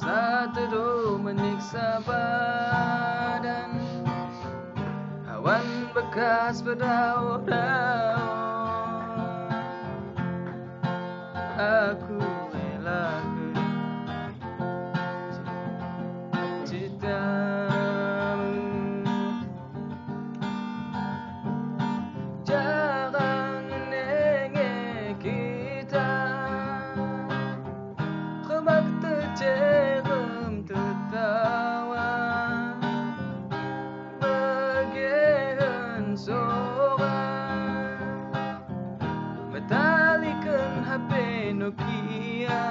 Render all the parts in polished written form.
Rasa teduh menyiksa badan, awan bekas berdaur-daur. Aku rela cintamu. Jarang nengok kita, kemak tercerem tertawa, bagian seorang metalikan HP Nokia,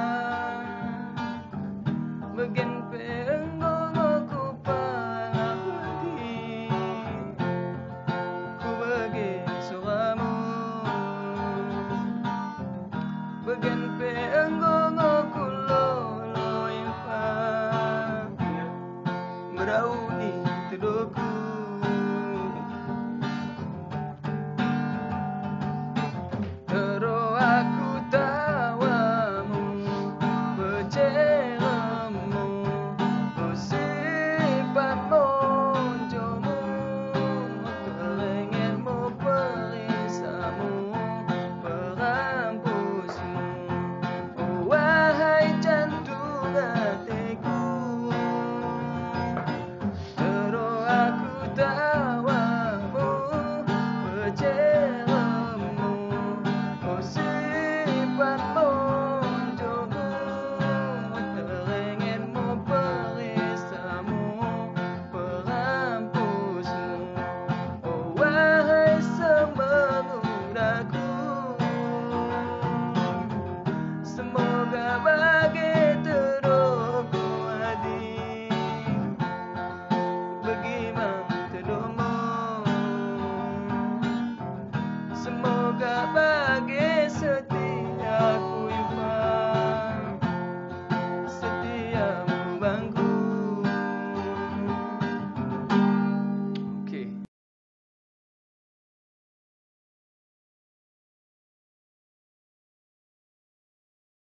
bagian penggong aku parahdi, ku bagian suaramu, bagian penggong aku loloin pa, merauni tidurku. Terus aku tawamu, berceremu, simpan monjomu, kelenganmu, perisamu, perampusmu. Oh wahai jantung hatiku, terus aku tawamu, berceremu, simpan monjomu, kelenganmu, perisamu, perampusmu. Oh wahai semenudaku, semoga bagai teduhku adik, bagaimana teduhmu, semoga